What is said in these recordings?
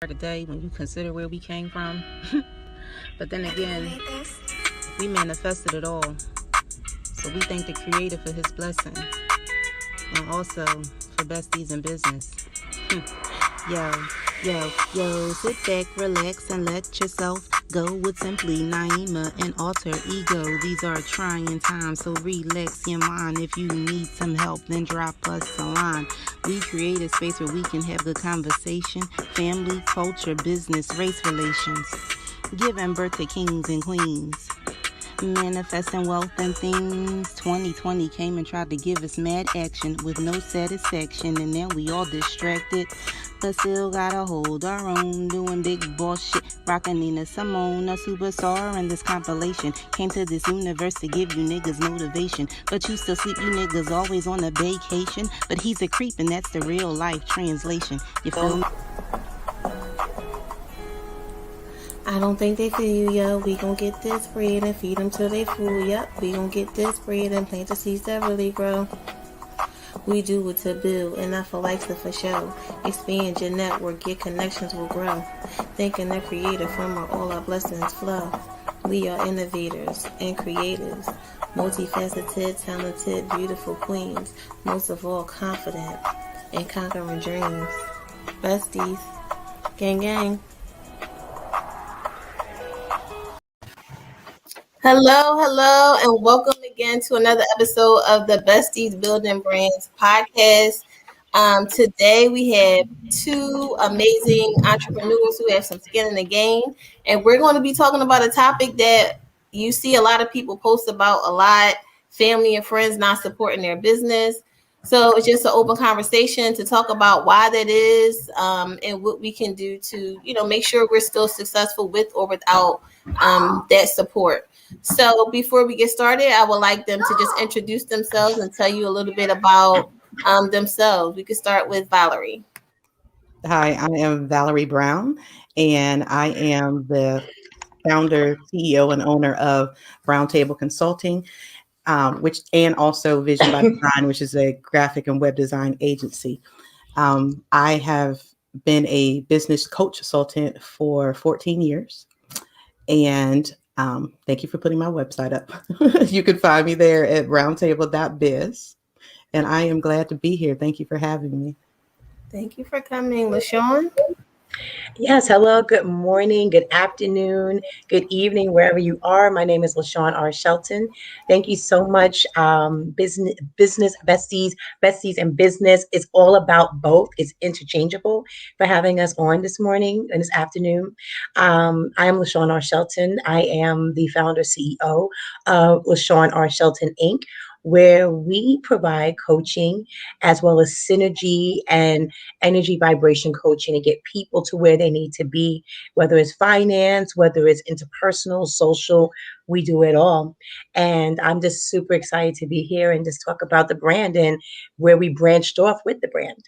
today when you consider where we came from. But then again, we manifested it all. So we thank the Creator for His blessing and also for besties in business. Yo, yo, sit back, relax, and let yourself go with simply Naima and alter ego. These are trying times, so relax your mind. If you need some help, then drop us a line. We create a space where we can have good conversation, family, culture, business, race relations, giving birth to kings and queens. Manifesting wealth and things. 2020 came and tried to give us mad action with no satisfaction, and then we all distracted, but still gotta hold our own. Doing big boss shit, rockin' Nina Simone, a superstar in this compilation. Came to this universe to give you niggas motivation, but you still sleep. You niggas always on a vacation, but he's a creep, and that's the real life translation. You feel me? I don't think they feel you, yo. We gon' get this bread and feed them till they full, yep. We gon' get this bread and plant the seeds that really grow. We do it to build and not for likes or for show. Expand your network, your connections will grow. Thanking the Creator from where all our blessings flow. We are innovators and creators, multifaceted, talented, beautiful queens. Most of all, confident and conquering dreams. Besties, gang gang. Hello, and welcome again to another episode of the Besties Building Brands podcast. Today we have two amazing entrepreneurs who have some skin in the game, and we're going to be talking about a topic that you see a lot of people post about a lot: family and friends not supporting their business. So it's just an open conversation to talk about why that is, and what we can do to, make sure we're still successful with or without that support. So before we get started, I would like them to just introduce themselves and tell you a little bit about themselves. We could start with Valerie. Hi, I am Valerie Brown, and I am the founder, CEO, and owner of Brown Table Consulting, which and also Vision by Design, which is a graphic and web design agency. I have been a business coach consultant for 14 years, and thank you for putting my website up. You can find me there at roundtable.biz, and I am glad to be here. Thank you for having me. Thank you for coming, LaShawn. Yes, hello, good morning, good afternoon, good evening, wherever you are. My name is LaShawn R. Shelton. Thank you so much. Business besties and business. It's all about both. It's interchangeable for having us on this morning and this afternoon. I am LaShawn R. Shelton. I am the founder CEO of LaShawn R. Shelton Inc., where we provide coaching as well as synergy and energy vibration coaching to get people to where they need to be, whether it's finance, whether it's interpersonal, social, we do it all. And I'm just super excited to be here and just talk about the brand and where we branched off with the brand.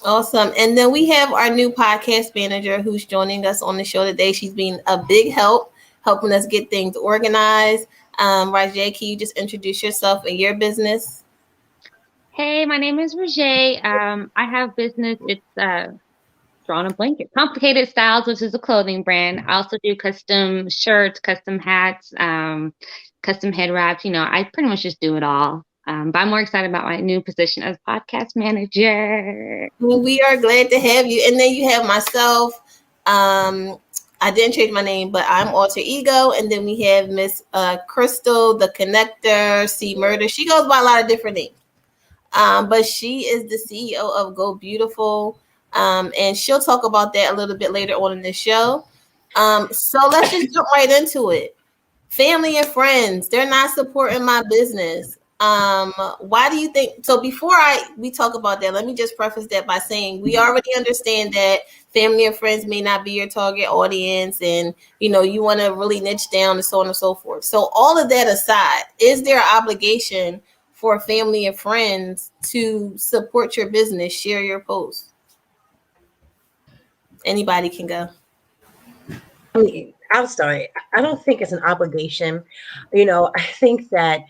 Awesome. And then we have our new podcast manager who's joining us on the show today. She's been a big help, helping us get things organized. Rajay, can you just introduce yourself and your business? Hey, my name is Rajay. I have business. It's Drawn a Blanket, Complicated Styles, which is a clothing brand. I also do custom shirts, custom hats, custom head wraps. I pretty much just do it all. But I'm more excited about my new position as podcast manager. We are glad to have you. And then you have myself. I didn't change my name, but I'm Alter Ego. And then we have Miss Crystal, the Connector, C Murder. She goes by a lot of different names. But she is the CEO of Go Beautiful. And she'll talk about that a little bit later on in the show. So let's just jump right into it. Family and friends, they're not supporting my business. Why do you think so? Before we talk about that, let me just preface that by saying we already understand that family and friends may not be your target audience, and you want to really niche down and so on and so forth. So all of that aside, is there an obligation for family and friends to support your business, share your posts? Anybody can go. I mean, I'm sorry. I don't think it's an obligation. I think that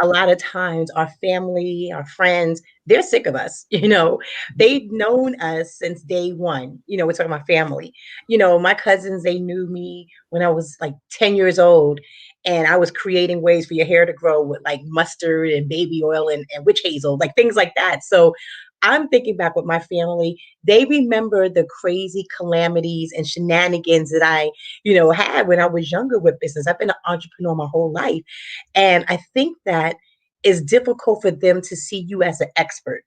a lot of times our family, our friends, they're sick of us. They've known us since day one. We're talking about family. My cousins, they knew me when I was like 10 years old, and I was creating ways for your hair to grow with like mustard and baby oil and witch hazel, like things like that. So I'm thinking back with my family. They remember the crazy calamities and shenanigans that I, had when I was younger with business. I've been an entrepreneur my whole life. And I think that it's difficult for them to see you as an expert,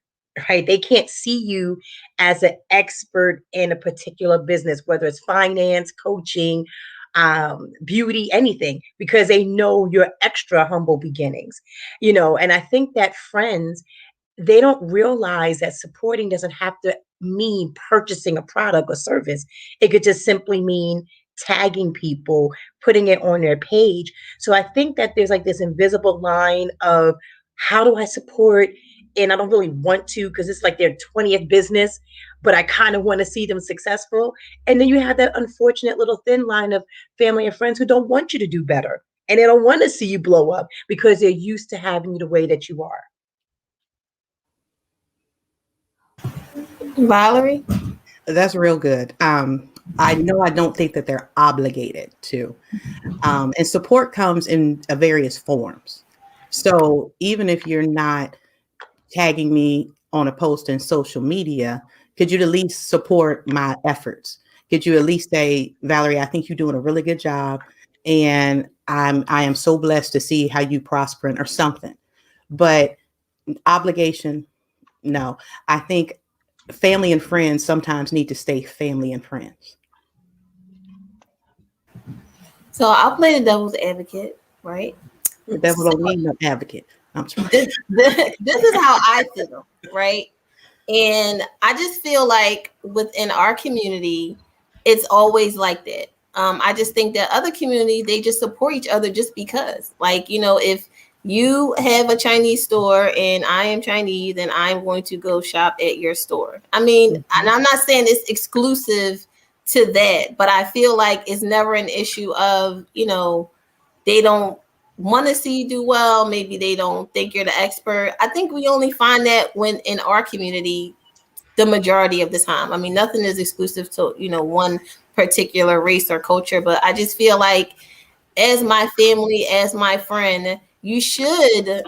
right? They can't see you as an expert in a particular business, whether it's finance, coaching, beauty, anything, because they know your extra humble beginnings, and I think that friends, they don't realize that supporting doesn't have to mean purchasing a product or service. It could just simply mean tagging people, putting it on their page. So I think that there's like this invisible line of how do I support? And I don't really want to because it's like their 20th business, but I kind of want to see them successful. And then you have that unfortunate little thin line of family and friends who don't want you to do better. And they don't want to see you blow up because they're used to having you the way that you are. Valerie? That's real good. I know I don't think that they're obligated to. And support comes in various forms. So even if you're not tagging me on a post in social media, could you at least support my efforts? Could you at least say, Valerie, I think you're doing a really good job, and I am so blessed to see how you prospering or something. But obligation, no. I think family and friends sometimes need to stay family and friends. So I'll play the devil's advocate, right? The devil don't need no advocate. I'm sorry. This is how I feel, right? And I just feel like within our community, it's always like that. I just think that other community, they just support each other just because. Like, if you have a Chinese store and I am Chinese, then I'm going to go shop at your store. I mean, and I'm not saying it's exclusive to that, but I feel like it's never an issue of, they don't want to see you do well. Maybe they don't think you're the expert. I think we only find that when in our community, the majority of the time. I mean, nothing is exclusive to, one particular race or culture, but I just feel like as my family, as my friend, you should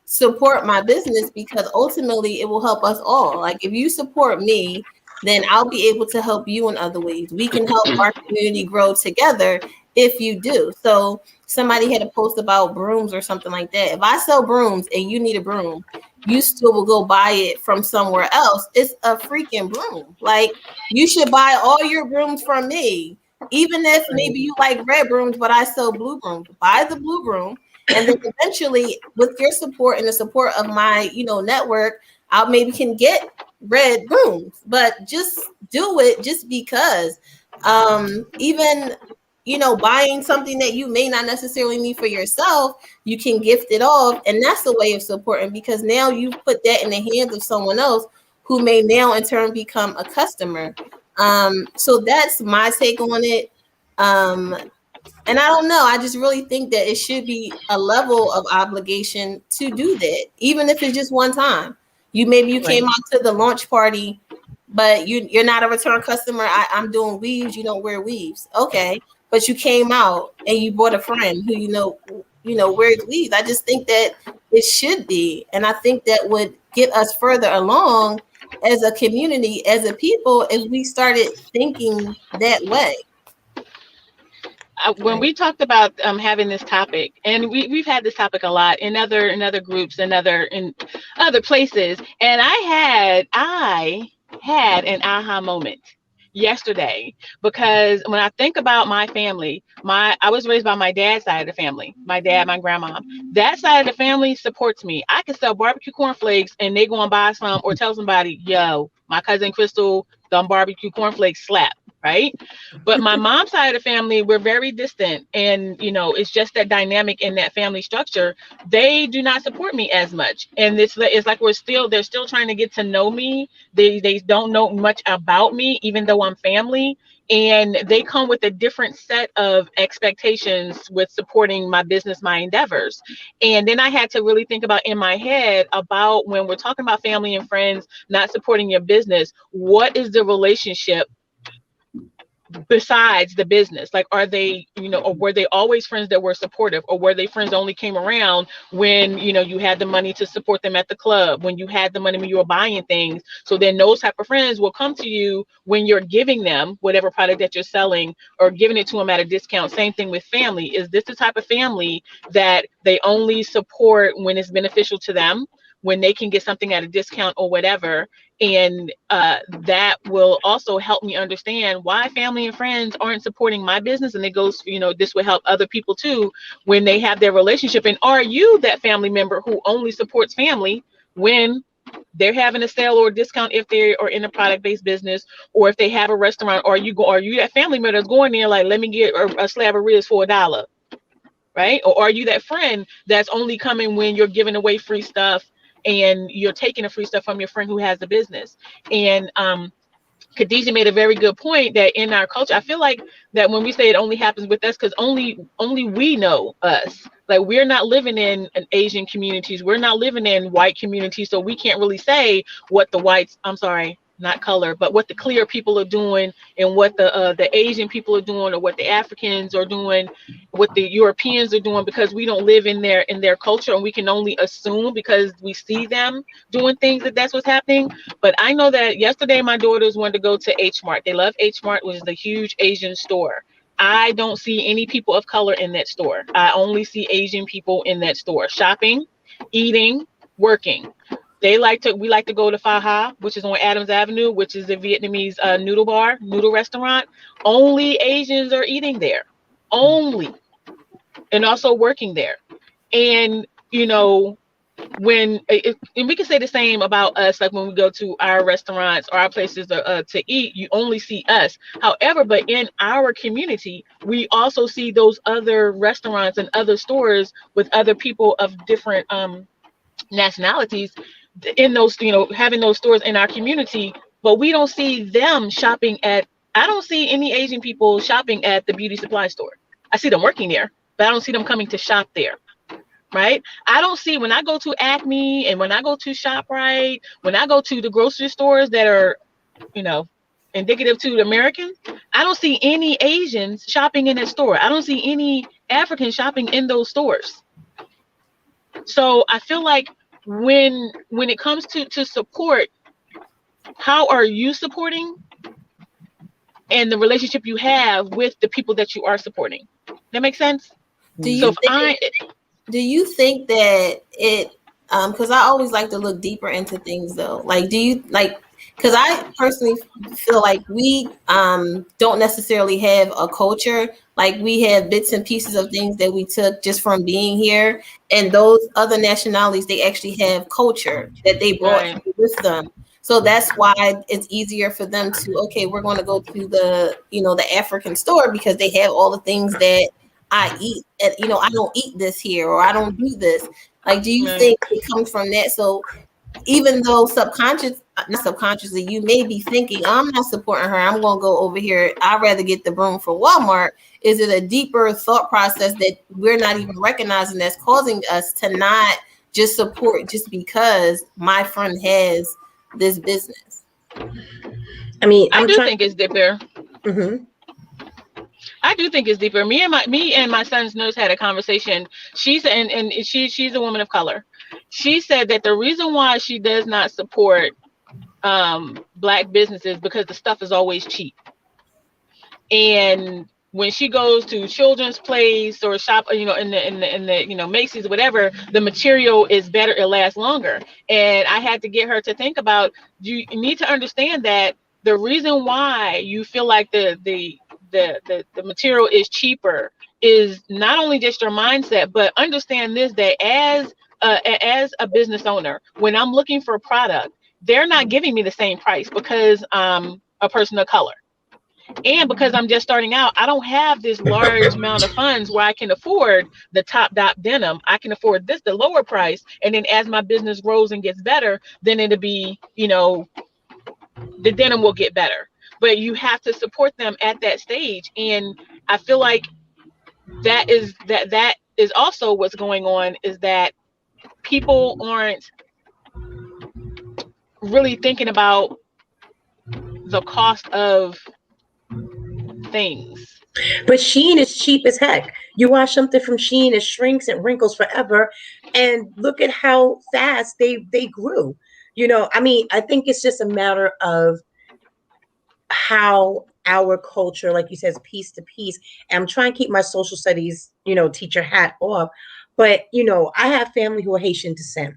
support my business because ultimately it will help us all. Like if you support me, then I'll be able to help you in other ways. We can help our community grow together if you do. So somebody had a post about brooms or something like that. If I sell brooms and you need a broom, you still will go buy it from somewhere else. It's a freaking broom. Like you should buy all your brooms from me, even if maybe you like red brooms, but I sell blue brooms. Buy the blue broom. And then eventually with your support and the support of my, network, I maybe can get red brooms, but just do it just because even buying something that you may not necessarily need for yourself, you can gift it off. And that's a way of supporting because now you put that in the hands of someone else who may now in turn become a customer. So that's my take on it. And I don't know. I just really think that it should be a level of obligation to do that, even if it's just one time. You came out to the launch party, but you're not a return customer. I'm doing weaves. You don't wear weaves. Okay. But you came out and you brought a friend who wears weaves. I just think that it should be. And I think that would get us further along as a community, as a people, if we started thinking that way. When we talked about having this topic, and we've had this topic a lot in other groups and in other places, and I had an aha moment yesterday because when I think about my family, I was raised by my dad's side of the family, my dad, my grandma. That side of the family supports me. I can sell barbecue cornflakes and they go and buy some or tell somebody, yo, my cousin Crystal, them barbecue cornflakes slap. right? But my mom's side of the family, we're very distant, and it's just that dynamic in that family structure. They do not support me as much, and it's like they're still trying to get to know me. They don't know much about me, even though I'm family, and they come with a different set of expectations with supporting my business, my endeavors. And then I had to really think about in my head about, when we're talking about family and friends not supporting your business, what is the relationship besides the business? Like, are they, or were they always friends that were supportive, or were they friends that only came around when, you had the money to support them at the club, when you had the money, when you were buying things? So then those type of friends will come to you when you're giving them whatever product that you're selling, or giving it to them at a discount. Same thing with family. Is this the type of family that they only support when it's beneficial to them, when they can get something at a discount or whatever? And that will also help me understand why family and friends aren't supporting my business. And it goes, this will help other people too when they have their relationship. And are you that family member who only supports family when they're having a sale or a discount, if they are in a product-based business, or if they have a restaurant? Are you that family member that's going there like, let me get a slab of ribs for $1, right? Or are you that friend that's only coming when you're giving away free stuff, and you're taking the free stuff from your friend who has a business? And Khadijah made a very good point that in our culture, I feel like that when we say it only happens with us, because only we know us. Like, we're not living in an Asian communities, we're not living in white communities, so we can't really say what the whites, I'm sorry, not color, but what the clear people are doing, and what the Asian people are doing, or what the Africans are doing, what the Europeans are doing, because we don't live in their culture, and we can only assume because we see them doing things that's what's happening. But I know that yesterday my daughters wanted to go to H Mart. They love H Mart, which is the huge Asian store. I don't see any people of color in that store. I only see Asian people in that store, shopping, eating, working. We like to go to Pha Ha, which is on Adams Avenue, which is a Vietnamese noodle restaurant. Only Asians are eating there, only, and also working there. And and we can say the same about us, like when we go to our restaurants or our places to eat, you only see us. However, but in our community, we also see those other restaurants and other stores with other people of different nationalities in those, having those stores in our community. But we don't see them shopping at, I don't see any Asian people shopping at the beauty supply store. I see them working there, but I don't see them coming to shop there. Right? I don't see, when I go to Acme, and when I go to ShopRite, when I go to the grocery stores that are, indicative to the Americans, I don't see any Asians shopping in that store. I don't see any Africans shopping in those stores. So I feel like when it comes to support, how are you supporting, and the relationship you have with the people that you are supporting? That makes sense? Do you think that it, because I always like to look deeper into things though. Like, do you like, because I personally feel like we don't necessarily have a culture. Like, we have bits and pieces of things that we took just from being here. And those other nationalities, they actually have culture that they brought with them. So that's why it's easier for them to, okay, we're going to go to the African store because they have all the things that I eat. And, I don't eat this here, or I don't do this. Like, do you think it comes from that? So even though not subconsciously, you may be thinking, I'm not supporting her, I'm going to go over here, I'd rather get the broom from Walmart. Is it a deeper thought process that we're not even recognizing that's causing us to not just support just because my friend has this business? I mean, I do think it's deeper. Mm-hmm. I do think it's deeper. Me and my son's nurse had a conversation. She's a woman of color. She said that the reason why she does not support Black businesses because the stuff is always cheap. And when she goes to Children's Place or shop, in the Macy's or whatever, the material is better, it lasts longer. And I had to get her to think about, you need to understand that the reason why you feel like the material is cheaper is not only just your mindset, but understand this, that as a business owner, when I'm looking for a product, they're not giving me the same price because I'm a person of color. And because I'm just starting out, I don't have this large amount of funds where I can afford the top dot denim. I can afford this, the lower price. And then as my business grows and gets better, then it'll be, the denim will get better. But you have to support them at that stage. And I feel like that is also what's going on, is that people aren't really thinking about the cost of things. But Shein is cheap as heck. You wash something from Shein, it shrinks and wrinkles forever. And look at how fast they grew. I think it's just a matter of how our culture, like you said, is piece to piece. And I'm trying to keep my social studies, teacher hat off. But, I have family who are Haitian descent.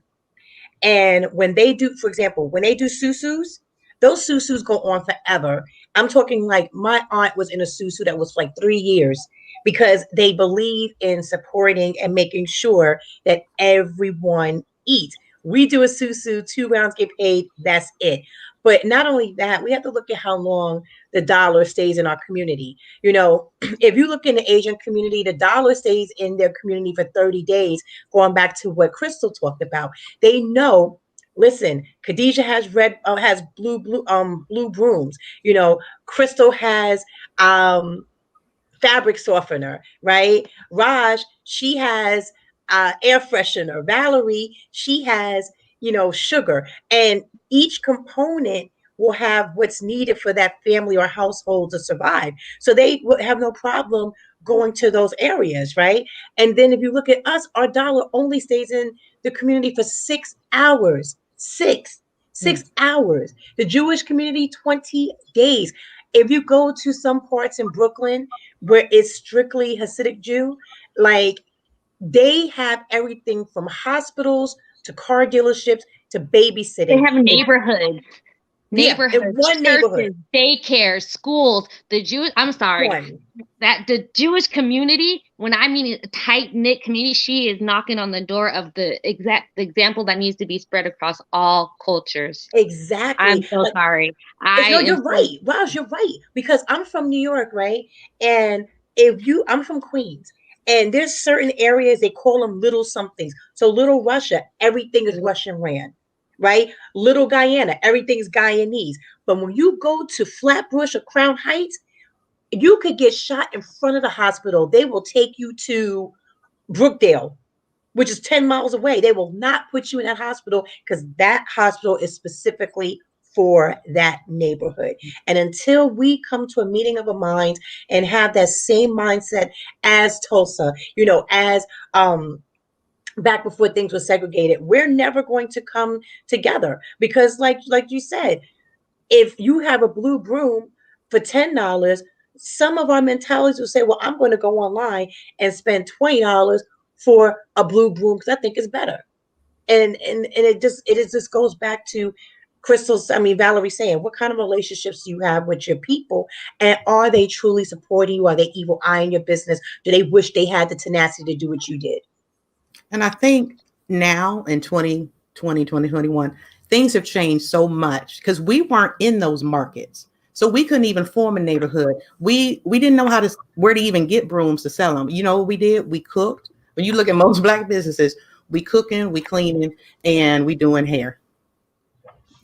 And when they do, for example, when they do susus, those susus go on forever. I'm talking like my aunt was in a susu that was like 3 years, because they believe in supporting and making sure that everyone eats. We do a susu, 2 rounds get paid, that's it. But not only that, we have to look at how long the dollar stays in our community. If you look in the Asian community, the dollar stays in their community for 30 days, going back to what Crystal talked about. They know, listen, Khadijah has blue brooms. Crystal has fabric softener, right? Raj, she has air freshener. Valerie, she has, sugar. And each component will have what's needed for that family or household to survive. So they will have no problem going to those areas, right? And then if you look at us, our dollar only stays in the community for 6 hours. Six hours. The Jewish community, 20 days. If you go to some parts in Brooklyn where it's strictly Hasidic Jew, like they have everything from hospitals to car dealerships to babysitting. They have neighborhoods. In one neighborhood, daycare, schools. The Jewish community, when I mean a tight knit community, she is knocking on the door of the example that needs to be spread across all cultures. Exactly. I'm so sorry. You're right. Raj, you're right. Because I'm from New York, right? And I'm from Queens. And there's certain areas, they call them little somethings. So Little Russia, everything is Russian ran. Right? Little Guyana, everything's Guyanese. But when you go to Flatbush or Crown Heights, you could get shot in front of the hospital. They will take you to Brookdale, which is 10 miles away. They will not put you in that hospital because that hospital is specifically for that neighborhood. And until we come to a meeting of the minds and have that same mindset as Tulsa, as back before things were segregated, we're never going to come together. Because like you said, if you have a blue broom for $10, some of our mentalities will say, well, I'm going to go online and spend $20 for a blue broom because I think it's better. And it just goes back to Valerie saying, what kind of relationships do you have with your people? And are they truly supporting you? Are they evil eyeing your business? Do they wish they had the tenacity to do what you did? And I think now in 2020, 2021, things have changed so much because we weren't in those markets. So we couldn't even form a neighborhood. We didn't know where to even get brooms to sell them. You know what we did? We cooked. When you look at most Black businesses, we cooking, we cleaning, and we doing hair.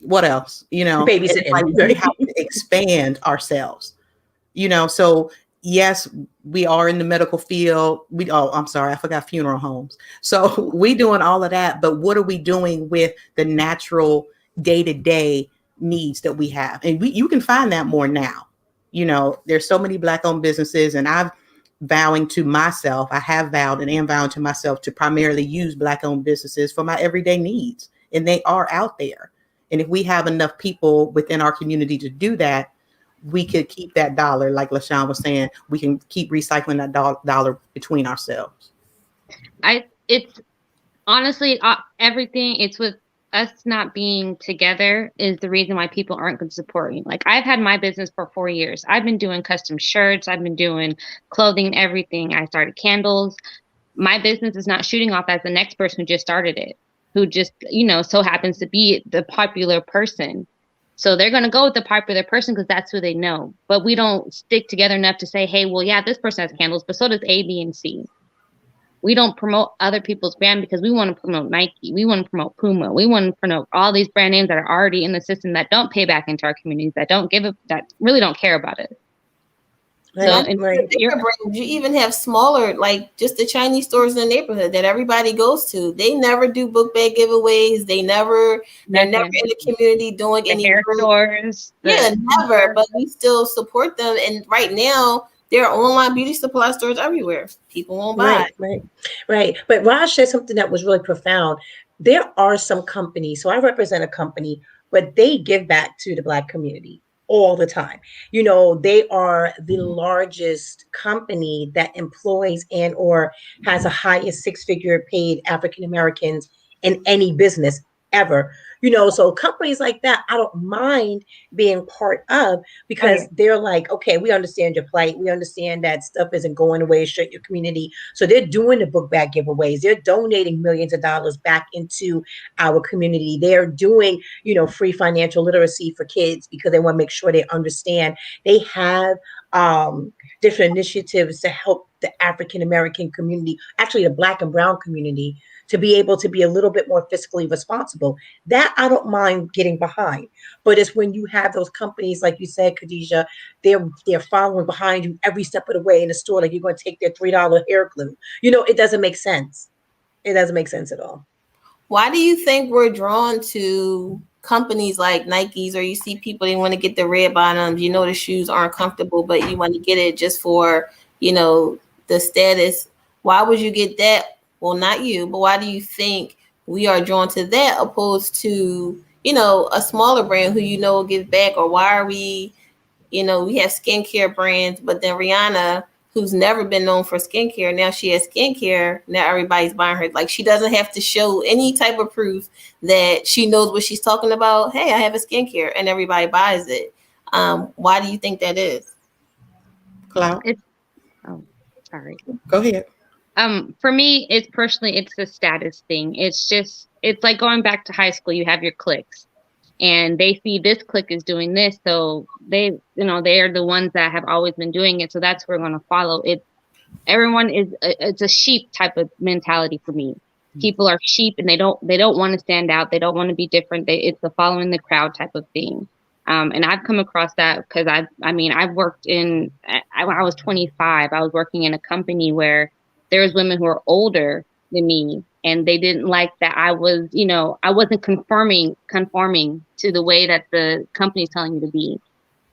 What else? Babysitting. Like we have to expand ourselves. So yes, we are in the medical field. I'm sorry, I forgot funeral homes. So we doing all of that, but what are we doing with the natural day-to-day needs that we have? And you can find that more now. There's so many Black-owned businesses, and I have vowed to myself to primarily use Black-owned businesses for my everyday needs. And they are out there. And if we have enough people within our community to do that, we could keep that dollar, like LaShawn was saying, we can keep recycling that dollar between ourselves. It's honestly everything. It's with us not being together is the reason why people aren't going to support me. Like I've had my business for 4 years. I've been doing custom shirts. I've been doing clothing, everything. I started candles. My business is not shooting off as the next person who just started it, who just, so happens to be the popular person. So they're going to go with the popular person because that's who they know. But we don't stick together enough to say, hey, well, yeah, this person has candles, but so does A, B, and C. We don't promote other people's brand because we want to promote Nike. We want to promote Puma. We want to promote all these brand names that are already in the system that don't pay back into our communities, that really don't care about it. Not So even the bigger brands. You even have smaller, like just the Chinese stores in the neighborhood that everybody goes to. They never do book bag giveaways. They're never in the community doing any hair stores. Never. But we still support them. And right now, there are online beauty supply stores everywhere. People won't buy. Right. But Raj said something that was really profound. There are some companies. So I represent a company, but they give back to the Black community all the time. You know, they are the largest company that employs and or has the highest six-figure paid African Americans in any business ever. You know, so companies like that, I don't mind being part of because they're like, okay, we understand your plight. We understand that stuff isn't going away straight your community. So they're doing the book bag giveaways. They're donating millions of dollars back into our community. They're doing, you know, free financial literacy for kids because they want to make sure they understand. They have different initiatives to help the African American community, actually the Black and Brown community, to be able to be a little bit more fiscally responsible. That I don't mind getting behind. But it's when you have those companies, like you said, Khadijah, they're following behind you every step of the way in the store, like you're going to take their $3 hair glue. You know, it doesn't make sense. It doesn't make sense at all. Why do you think we're drawn to companies like Nikes, or you see people, they want to get the red bottoms, you know, the shoes aren't comfortable, but you want to get it just for, you know, the status? Why would you get that? Well, not you, but why do you think we are drawn to that opposed to, you know, a smaller brand who, you know, will give back? Or why are we, you know, we have skincare brands, but then Rihanna, who's never been known for skincare, now she has skincare. Now everybody's buying her. Like, she doesn't have to show any type of proof that she knows what she's talking about. Hey, I have a skincare, and everybody buys it. Why do you think that is? Cloud? Sorry. Go ahead. For me, it's a status thing. It's like going back to high school. You have your cliques, and they see this clique is doing this, so they are the ones that have always been doing it. So that's who we're going to follow. It's a sheep type of mentality for me. People are sheep, and they don't want to stand out. They don't want to be different. It's a following the crowd type of thing. And I've come across that because I've worked I was 25. I was working in a company where there was women who are older than me, and they didn't like that I wasn't conforming to the way that the company's telling you to be.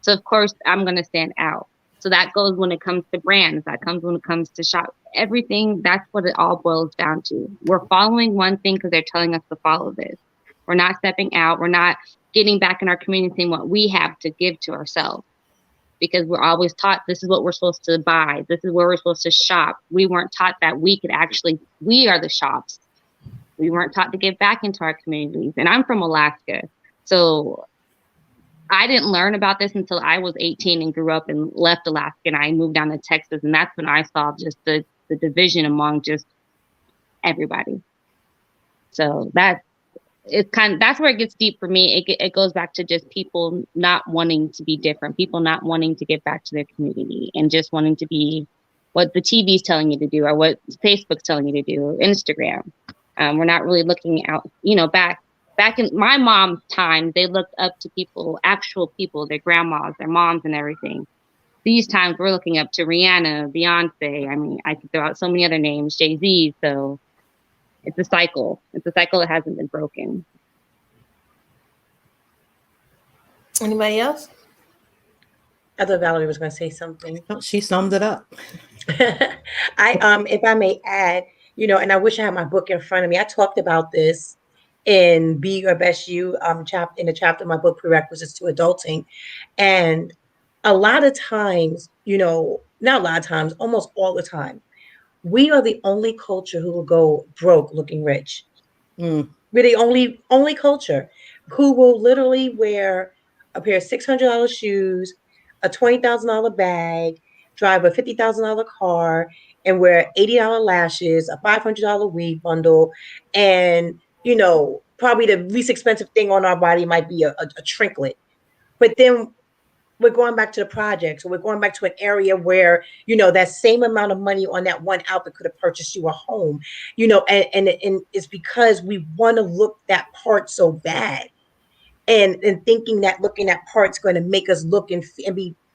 So of course I'm going to stand out. So that goes when it comes to brands. That comes when it comes to shop. Everything. That's what it all boils down to. We're following one thing because they're telling us to follow this. We're not stepping out. We're not getting back in our community saying what we have to give to ourselves. Because we're always taught this is what we're supposed to buy. This is where we're supposed to shop. We weren't taught that we are the shops. We weren't taught to give back into our communities. And I'm from Alaska. So I didn't learn about this until I was 18 and grew up and left Alaska, and I moved down to Texas. And that's when I saw just the division among just everybody. So that's where it gets deep for me. It goes back to just people not wanting to be different, people not wanting to give back to their community, and just wanting to be what the TV is telling you to do, or what Facebook's telling you to do, or Instagram. We're not really looking out, back in my mom's time, they looked up to actual people, their grandmas, their moms, and everything. These times we're looking up to Rihanna, Beyonce. I could throw out so many other names, Jay-Z. So it's a cycle. It's a cycle that hasn't been broken. Anybody else? I thought Valerie was going to say something. Oh, she summed it up. If I may add, and I wish I had my book in front of me. I talked about this in Be Your Best You in the chapter of my book, Prerequisites to Adulting. And a lot of times, not a lot of times, almost all the time, we are the only culture who will go broke looking rich. We're the only culture who will literally wear a pair of $600 shoes, a $20,000 bag, drive a $50,000 car, and wear $80 lashes, a $500 weave bundle, and probably the least expensive thing on our body might be a trinket, But then we're going back to the project. So we're going back to an area where, that same amount of money on that one outfit could have purchased you a home, and it's because we want to look that part so bad. And thinking that looking at parts going to make us look and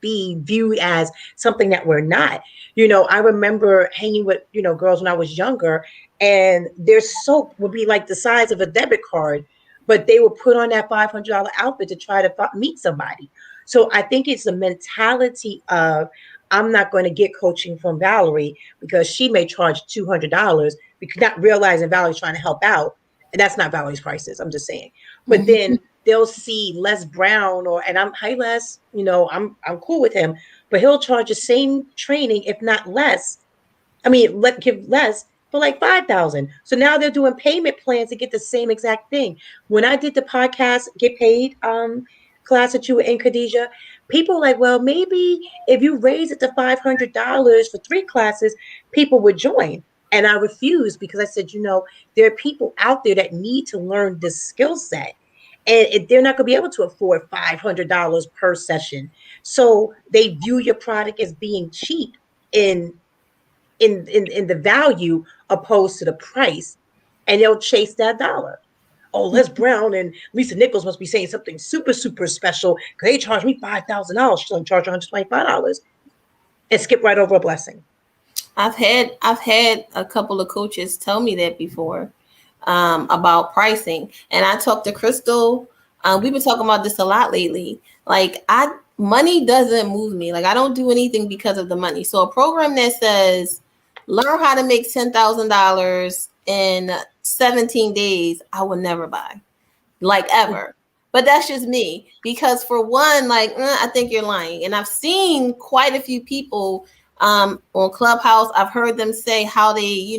be viewed as something that we're not. I remember hanging with, girls when I was younger, and their soap would be like the size of a debit card, but they would put on that $500 outfit to try to meet somebody. So I think it's the mentality of, I'm not going to get coaching from Valerie because she may charge $200, because not realizing Valerie's trying to help out. And that's not Valerie's prices. I'm just saying. But then they'll see Les Brown and I'm, hey Les, I'm cool with him, but he'll charge the same training, if not less. I mean, give less for like $5,000. So now they're doing payment plans to get the same exact thing. When I did the podcast, Get Paid class that you were in, Khadijah, people were like, well, maybe if you raise it to $500 for 3 classes, people would join. And I refused because I said, there are people out there that need to learn this skill set. And they're not going to be able to afford $500 per session. So they view your product as being cheap in the value opposed to the price. And they'll chase that dollar. Oh, Les Brown and Lisa Nichols must be saying something super, super special because they charge me $5,000. She's going to charge $125 and skip right over a blessing. I've had a couple of coaches tell me that before about pricing, and I talked to Crystal. We've been talking about this a lot lately. Like, money doesn't move me. Like, I don't do anything because of the money. So a program that says learn how to make $10,000 in 17 days, I will never buy, like, ever. But that's just me, because for one, like, I think you're lying. And I've seen quite a few people on Clubhouse. I've heard them say how they,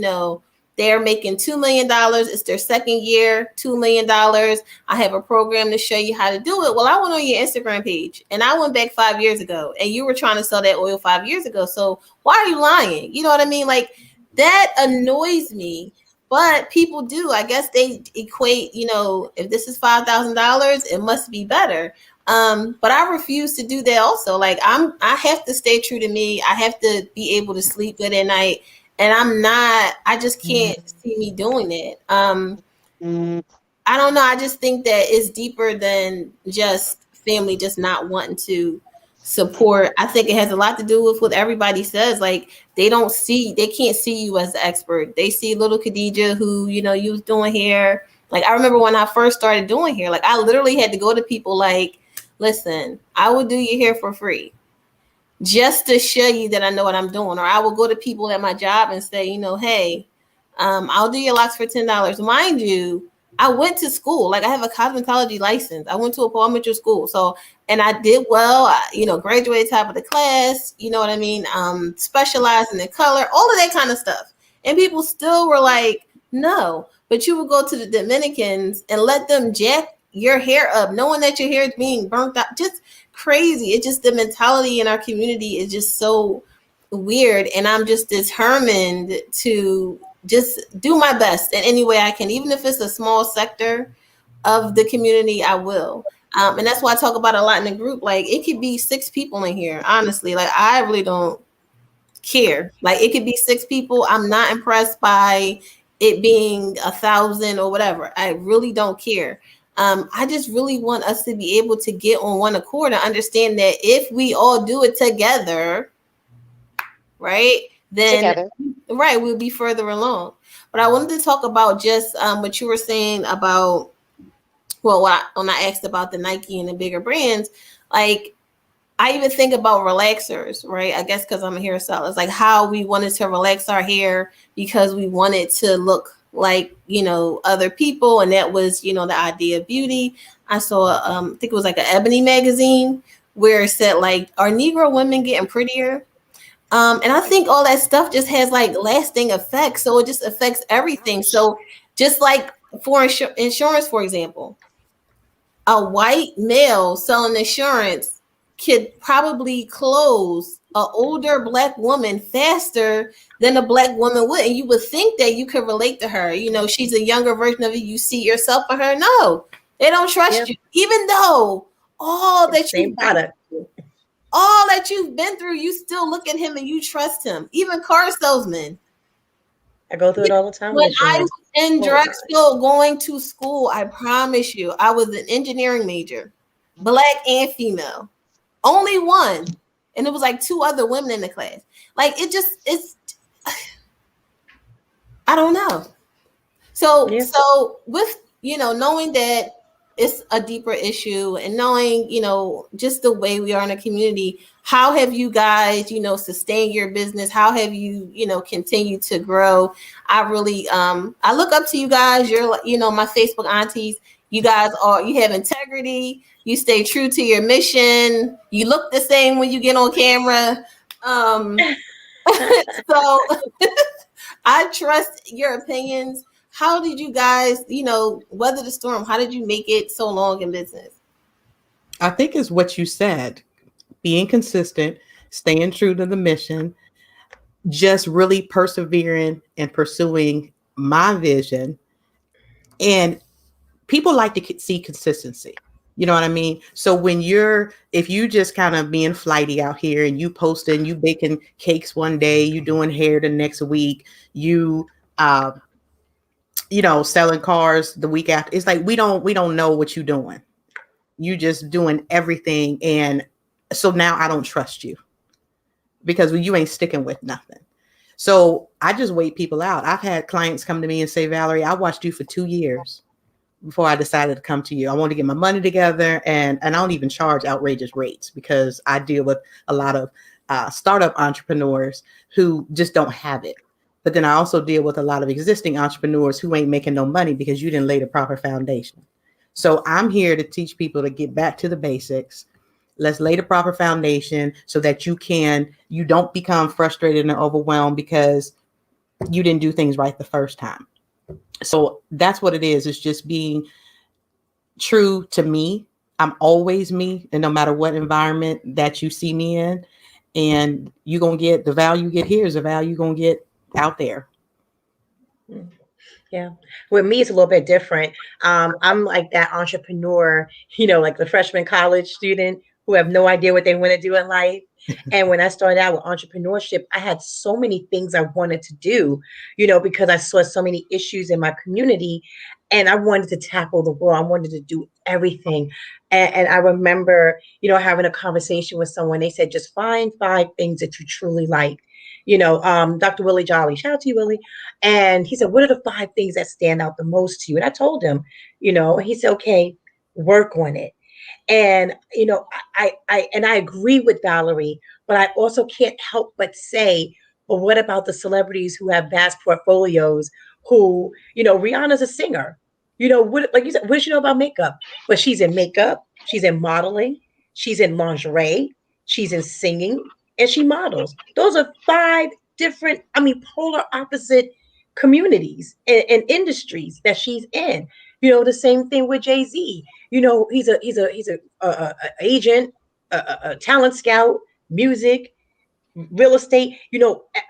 they're making $2 million. It's their second year, $2 million. I have a program to show you how to do it. Well, I went on your Instagram page and I went back 5 years ago, and you were trying to sell that oil 5 years ago. So why are you lying? You know what I mean? Like, that annoys me. But people do. I guess they equate, if this is $5,000, it must be better. But I refuse to do that also. Like, I have to stay true to me. I have to be able to sleep good at night. And I just can't see me doing it. I don't know. I just think that it's deeper than just family just not wanting to support. I think it has a lot to do with what everybody says. Like, they can't see you as the expert. They see little Khadijah who, you was doing hair. Like, I remember when I first started doing hair, like, I literally had to go to people like, listen, I will do your hair for free just to show you that I know what I'm doing. Or I will go to people at my job and say, hey, I'll do your locks for $10. Mind you, I went to school. Like, I have a cosmetology license. I went to a Paul Mitchell school. So, and I did well, graduated top of the class, you know what I mean? Specialized in the color, all of that kind of stuff. And people still were like, no, but you would go to the Dominicans and let them jack your hair up, knowing that your hair is being burnt out. Just crazy. It's just the mentality in our community is just so weird. And I'm just determined to just do my best in any way I can, even if it's a small sector of the community, I will. And that's why I talk about a lot in the group. Like, it could be 6 people in here, honestly. Like, I really don't care. Like, it could be 6 people. I'm not impressed by it being 1,000 or whatever. I really don't care. I just really want us to be able to get on one accord and understand that if we all do it together, right, then right, we'll be further along. But I wanted to talk about just what you were saying about, well, when I asked about the Nike and the bigger brands, like, I even think about relaxers, right? I guess because I'm a hairstylist, like how we wanted to relax our hair because we wanted to look like, other people. And that was, the idea of beauty. I saw, I think it was like an Ebony magazine where it said, like, are Negro women getting prettier? And I think all that stuff just has like lasting effects. So it just affects everything. So just like for insurance, for example, a white male selling insurance could probably close an older Black woman faster than a Black woman would. And you would think that you could relate to her. She's a younger version of you. You see yourself in her. No, they don't trust you. Even though all that Same product. all that you've been through, you still look at him and you trust him. Even car salesmen. I go through it all the time When with I insurance. was in All the time. Drexel going to school, I promise you, I was an engineering major, black and female, only one, and it was like 2 other women in the class. Like it's I don't know. So Yeah. so with knowing that it's a deeper issue and knowing just the way we are in a community, how have you guys sustained your business? How have you continued to grow? I really I look up to you guys. You're my Facebook aunties. You guys you have integrity. You stay true to your mission. You look the same when you get on camera. So I trust your opinions. How did you guys, weather the storm? How did you make it so long in business? I think it's what you said, being consistent, staying true to the mission, just really persevering and pursuing my vision. And people like to see consistency. You know what I mean? So if you just kind of being flighty out here and you posting, you baking cakes one day, you doing hair the next week, selling cars the week after, it's like, we don't know what you're doing. You just doing everything. And so now I don't trust you because you ain't sticking with nothing. So I just wait people out. I've had clients come to me and say, Valerie, I watched you for 2 years before I decided to come to you. I want to get my money together, and I don't even charge outrageous rates because I deal with a lot of startup entrepreneurs who just don't have it. But then I also deal with a lot of existing entrepreneurs who ain't making no money because you didn't lay the proper foundation. So I'm here to teach people to get back to the basics. Let's lay the proper foundation so that you don't become frustrated and overwhelmed because you didn't do things right the first time. So that's what it is. It's just being true to me. I'm always me, and no matter what environment that you see me in, and you're going to get the value you get here is the value you're going to get out there. Yeah. With me, it's a little bit different. I'm like that entrepreneur, like the freshman college student who have no idea what they want to do in life. And when I started out with entrepreneurship, I had so many things I wanted to do, because I saw so many issues in my community and I wanted to tackle the world. I wanted to do everything. And I remember, having a conversation with someone. They said, just find 5 things that you truly like. Dr. Willie Jolly, shout out to you, Willie. And he said, what are the 5 things that stand out the most to you? And I told him, he said, okay, work on it. And, I agree with Valerie, but I also can't help but say, well, what about the celebrities who have vast portfolios who, Rihanna's a singer, like you said, what does she know about makeup? But she's in makeup, she's in modeling, she's in lingerie, she's in singing, and she models. Those are 5 different, polar opposite communities and industries that she's in. The same thing with Jay-Z. He's a agent, a talent scout, music, real estate.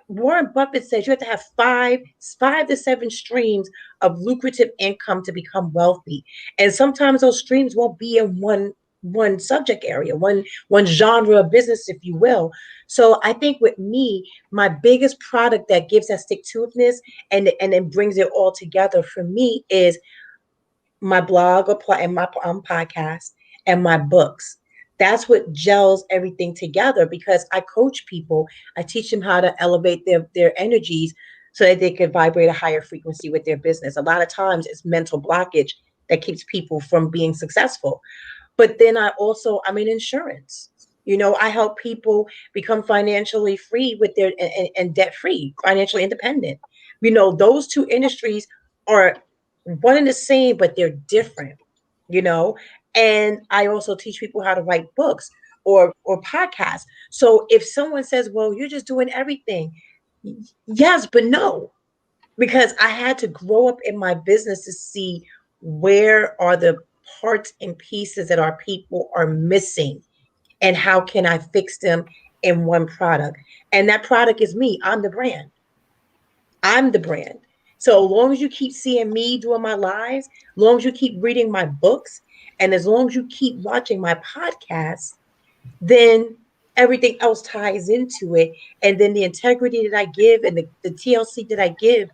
Warren Buffett says you have to have 5 to 7 streams of lucrative income to become wealthy. And sometimes those streams won't be in one subject area, one genre of business, if you will. So I think with me, my biggest product that gives that stick-to-itiveness and then brings it all together for me is my blog and my podcast and my books. That's what gels everything together because I coach people. I teach them how to elevate their energies so that they can vibrate a higher frequency with their business. A lot of times it's mental blockage that keeps people from being successful. But then I'm in insurance. I help people become financially free with their and debt free, financially independent. Those 2 industries are one and the same, but they're different, and I also teach people how to write books or podcasts. So if someone says, well, you're just doing everything, yes, but no, because I had to grow up in my business to see where are the parts and pieces that our people are missing and how can I fix them in one product. And that product is me. I'm the brand. So as long as you keep seeing me doing my lives, as long as you keep reading my books And as long as you keep watching my podcast, then everything else ties into it. And then the integrity that I give and the TLC that I give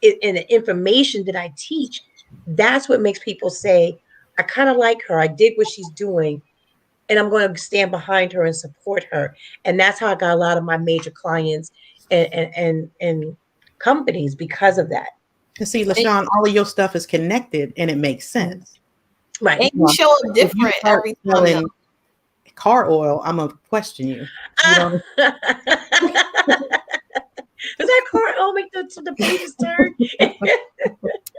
and the information that I teach, that's what makes people say, I kind of like her. I dig what she's doing. And I'm going to stand behind her and support her. And that's how I got a lot of my major clients and companies because of that. You see, LaShawn, all of your stuff is connected and it makes sense. Right. And you show up If you different start every selling time. car oil, I'm gonna question you. Does that car oil make the pages turn?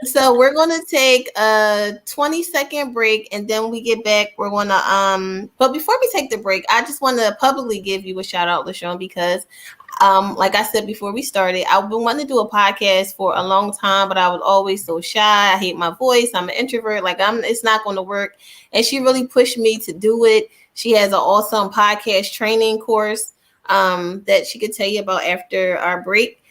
So we're going to take a 20-second break, and then we get back. We're going to but before we take the break, I just want to publicly give you a shout out, LaShawn, because like I said before we started, I've been wanting to do a podcast for a long time, but I was always so shy. I hate my voice. I'm an introvert. It's not going to work. And she really pushed me to do it. She has an awesome podcast training course that she could tell you about after our break.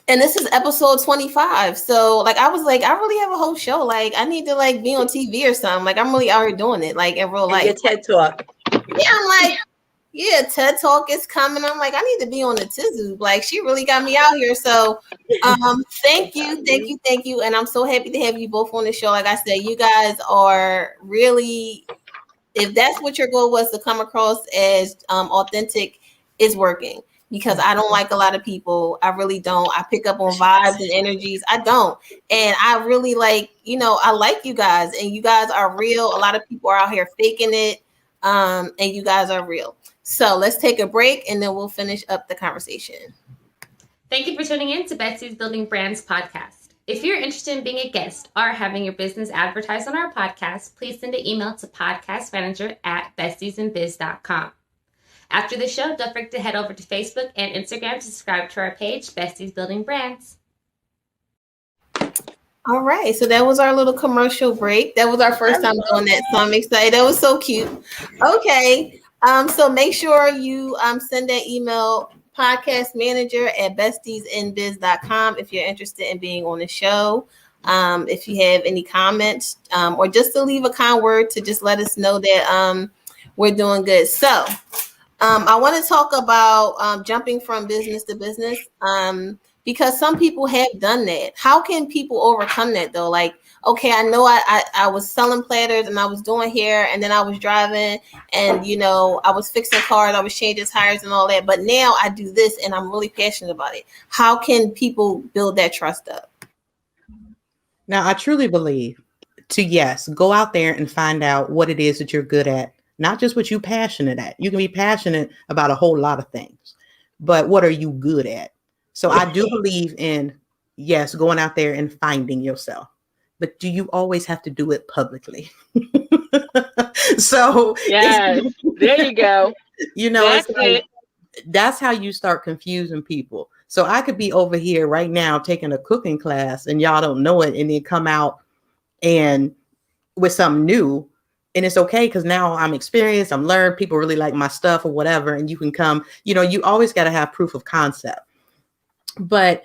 And this is episode 25. So I was like, I really have a whole show. I need to be on TV or something. I'm really already doing it, in real life. Your TED Talk. Yeah, I'm like, yeah, TED Talk is coming. I'm like, I need to be on the Tizu. She really got me out here. So thank you. And I'm so happy to have you both on the show. Like I said, you guys are really, if that's what your goal was, to come across as authentic, is working. Because I don't like a lot of people. I really don't. I pick up on vibes and energies. I don't. And I really I like you guys, and you guys are real. A lot of people are out here faking it. And you guys are real. So let's take a break, and then we'll finish up the conversation. Thank you for tuning in to Betsy's Building Brands podcast. If you're interested in being a guest or having your business advertised on our podcast, please send an email to podcastmanager@bestiesinbiz.com. After the show, don't forget to head over to Facebook and Instagram to subscribe to our page, Besties Building Brands. All right. So that was our little commercial break. That was our first time doing that. So I'm excited. That was so cute. Okay. So make sure you send that email, podcastmanager@bestiesinbiz.com, if you're interested in being on the show. If you have any comments or just to leave a kind word to just let us know that we're doing good. So I want to talk about jumping from business to business because some people have done that. How can people overcome that though? Okay, I know I was selling platters and I was doing hair and then I was driving and, I was fixing cars, I was changing tires and all that. But now I do this and I'm really passionate about it. How can people build that trust up? Now, I truly believe go out there and find out what it is that you're good at. Not just what you're passionate at. You can be passionate about a whole lot of things, but what are you good at? So I do believe in, going out there and finding yourself, but do you always have to do it publicly? So yes, there you go. That's how you start confusing people. So I could be over here right now taking a cooking class and y'all don't know it and then come out and with something new. And it's okay because now I'm experienced, I'm learned, people really like my stuff or whatever. And you can come, you always got to have proof of concept. But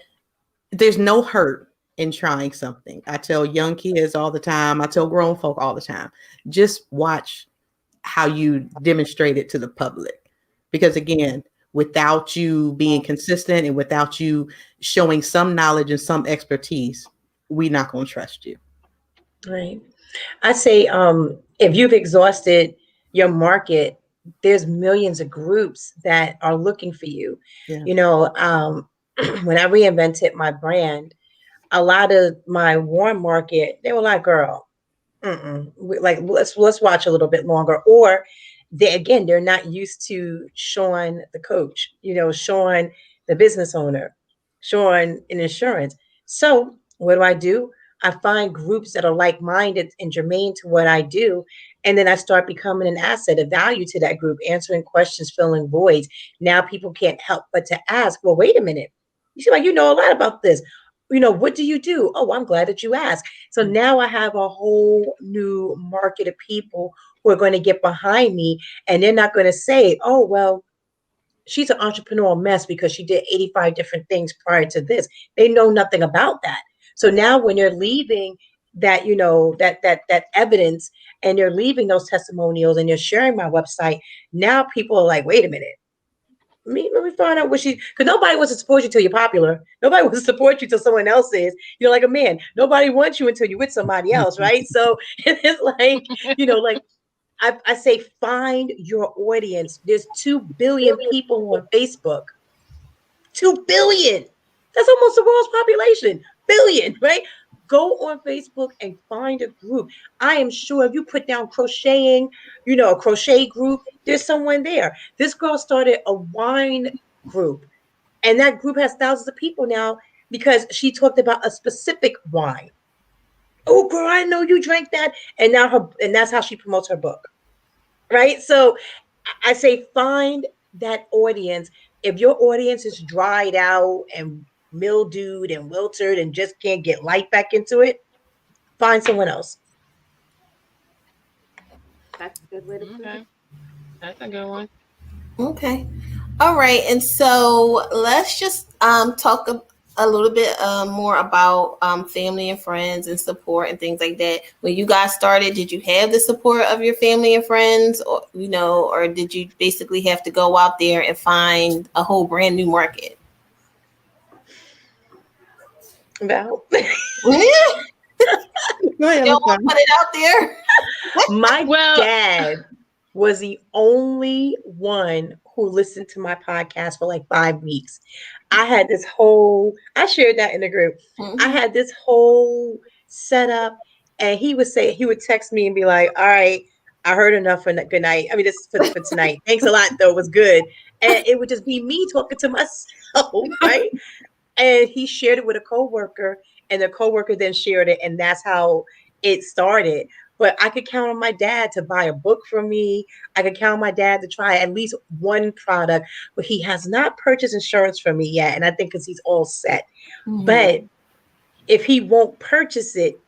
there's no hurt in trying something. I tell young kids all the time, I tell grown folk all the time, just watch how you demonstrate it to the public. Because again, without you being consistent and without you showing some knowledge and some expertise, we're not going to trust you. Right. I say, if you've exhausted your market, there's millions of groups that are looking for you. Yeah. When I reinvented my brand, a lot of my warm market, they were like, girl, let's watch a little bit longer. Or they're not used to Sean, the coach, Sean, the business owner, Sean in insurance. So what do? I find groups that are like-minded and germane to what I do. And then I start becoming an asset, a value to that group, answering questions, filling voids. Now people can't help but to ask, well, wait a minute. You seem like you know a lot about this. What do you do? Oh, I'm glad that you asked. So now I have a whole new market of people who are going to get behind me. And they're not going to say, oh, well, she's an entrepreneurial mess because she did 85 different things prior to this. They know nothing about that. So now when they're leaving that, you know, that evidence, and they're leaving those testimonials and they're sharing my website, now people are like, wait a minute. Let me find out what she, because nobody wants to support you till you're popular. Nobody wants to support you till someone else is. You're like a man. Nobody wants you until you're with somebody else, right? So it's like, you know, like I say, find your audience. There's 2 billion people on Facebook. 2 billion. That's almost the world's population. Billion, right? Go on Facebook and find a group. I am sure if you put down crocheting, you know, a crochet group, there's someone there. This girl started a wine group, and that group has thousands of people now because she talked about a specific wine. Oh, girl, I know you drank that. And now that's how she promotes her book. Right? So I say, find that audience. If your audience is dried out and mildewed and wilted and just can't get light back into it, find someone else. That's a good way to put it. That's a good one. Okay. All right. And so let's just talk a little bit more about family and friends and support and things like that. When you guys started, did you have the support of your family and friends, or, you know, or did you basically have to go out there and find a whole brand new market? Val? Go ahead, You don't want to put it out there? My dad was the only one who listened to my podcast for like 5 weeks. I had this whole, I shared that in the group. Mm-hmm. I had this whole setup, and he would text me and be like, all right, I heard enough for good night. I mean, this is for tonight. Thanks a lot, though. It was good. And it would just be me talking to myself, right? And he shared it with a coworker, and the coworker then shared it, and that's how it started. But I could count on my dad to buy a book from me. I could count on my dad to try at least one product, but he has not purchased insurance from me yet. And I think because he's all set. Mm-hmm. But if he won't purchase it,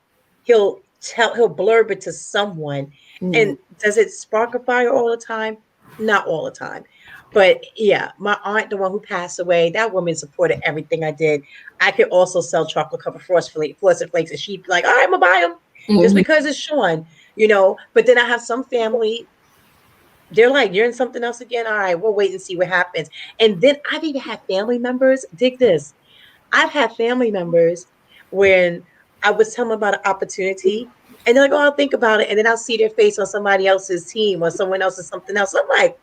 he'll blurb it to someone. Mm-hmm. And does it spark a fire all the time? Not all the time. But yeah, my aunt, the one who passed away, that woman supported everything I did. I could also sell chocolate covered frosted flakes, and she'd be like, all right, I'm gonna buy them. Mm-hmm. Just because it's Sean, you know. But then I have some family, they're like, you're in something else again? All right, we'll wait and see what happens. And then I've even had family members, dig this. I've had family members when I was telling them about an opportunity, and they're like, oh, I'll think about it. And then I'll see their face on somebody else's team or someone else's something else. I'm like,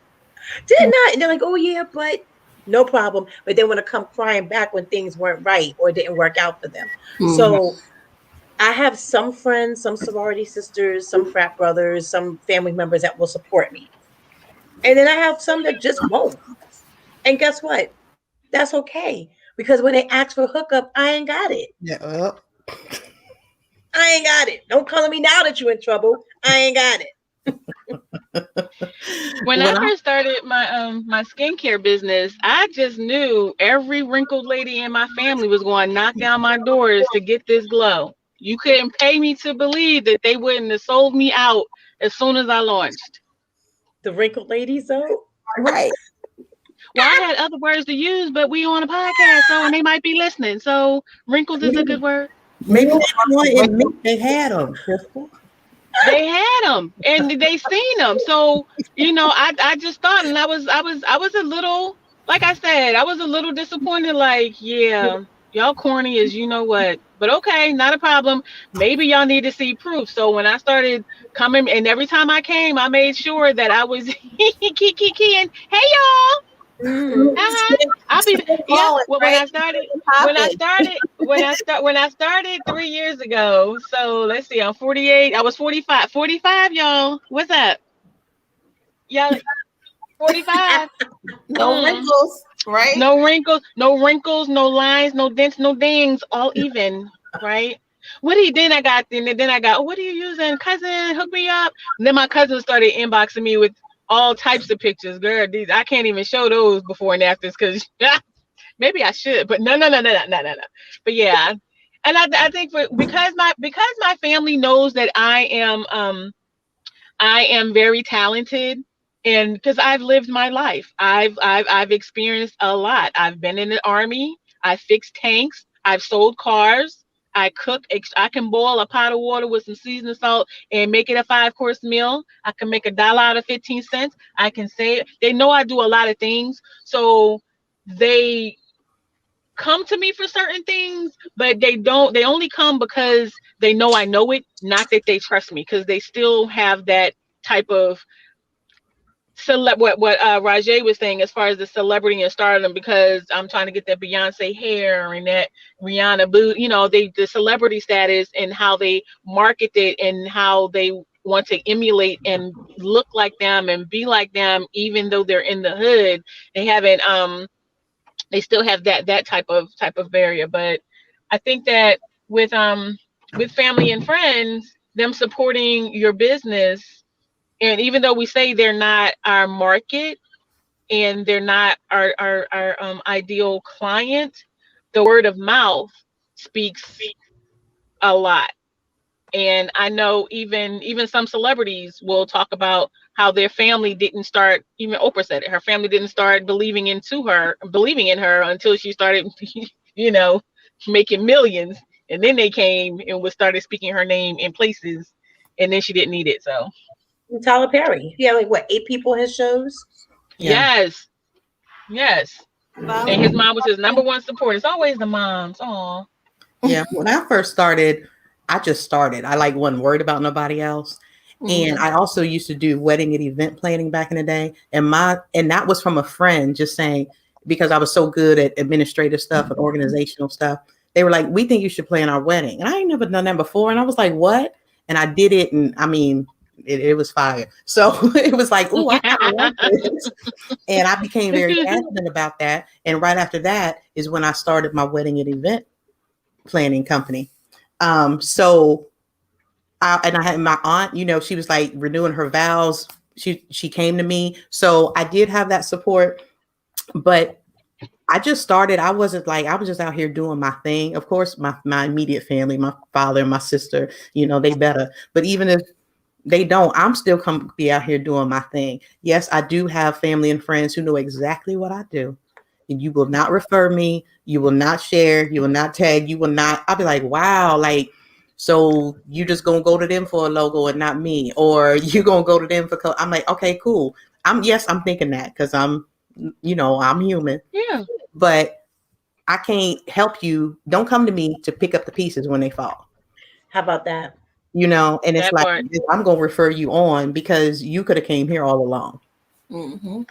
didn't I? And they're like, oh, yeah, but no problem. But they want to come crying back when things weren't right or didn't work out for them. Mm-hmm. So I have some friends, some sorority sisters, some frat brothers, some family members that will support me. And then I have some that just won't. And guess what? That's okay. Because when they ask for a hookup, I ain't got it. Yeah. I ain't got it. Don't call me now that you're in trouble. I ain't got it. When I first started my skincare business, I just knew every wrinkled lady in my family was going to knock down my doors to get this glow. You couldn't pay me to believe that they wouldn't have sold me out as soon as I launched. The wrinkled ladies, though? Right. Well, I had other words to use, but we on a podcast, so and they might be listening. So wrinkled is a good word. Maybe they had them, Crystal. They had them, and they seen them. So, you know, I just thought, and I was a little, like I said, I was a little disappointed. Like, yeah, y'all corny as you know what, but okay, not a problem. Maybe y'all need to see proof. So when I started coming, and every time I came, I made sure that I was keying. Hey, y'all. I'll be when I started 3 years ago. So let's see, I'm 48. I was 45, y'all. What's up? Y'all 45. No wrinkles, right? No wrinkles, no lines, no dents, no dings, all even, right? Then I got, oh, what are you using? Cousin, hook me up. And then my cousin started inboxing me with all types of pictures. Girl, these I can't even show those before and afters because maybe I should, but no. But yeah, and I think because my family knows that I am very talented, and because I've lived my life, I've experienced a lot. I've been in the Army. I fixed tanks. I've sold cars. I cook. I can boil a pot of water with some seasoning salt and make it a 5-course meal. I can make $1 out of 15 cents. I can say they know I do a lot of things, so they come to me for certain things, but they only come because they know I know it, not that they trust me, because they still have that type of what Rajay was saying as far as the celebrity and stardom, because I'm trying to get that Beyonce hair and that Rihanna boot, the celebrity status and how they market it and how they want to emulate and look like them and be like them, even though they're in the hood. They haven't they still have that type of barrier. But I think that with family and friends, them supporting your business, and even though we say they're not our market and they're not our ideal client, the word of mouth speaks a lot. And I know even some celebrities will talk about how their family didn't start, even Oprah said it, her family didn't start believing in her until she started, making millions. And then they came and started speaking her name in places, and then she didn't need it. So Tyler Perry, he had like what, 8 people in his shows? Yeah. Yes. And his mom was his number one support. It's always the moms. Aw. Yeah. When I first started, I just started. I wasn't worried about nobody else. And I also used to do wedding and event planning back in the day. And that was from a friend just saying, because I was so good at administrative stuff and organizational stuff, they were like, we think you should plan our wedding. And I ain't never done that before. And I was like, what? And I did it. And I mean, it was fire. So it was like, oh, I kind of like this. And I became very passionate about that. And right after that is when I started my wedding and event planning company. So I had my aunt, she was like renewing her vows. She came to me. So I did have that support, but I just started. I was just out here doing my thing. Of course, my immediate family, my father and my sister, they better. But even if they don't, I'm still come be out here doing my thing. Yes, I do have family and friends who know exactly what I do. And you will not refer me. You will not share. You will not tag. You will not. I'll be like, wow, so you just gonna go to them for a logo and not me, or you gonna go to them for? I'm like, okay, cool. I'm thinking that because I'm human. Yeah. But I can't help you. Don't come to me to pick up the pieces when they fall. How about that? And it's That like, part. I'm gonna refer you on because you could have came here all along. Mm-hmm.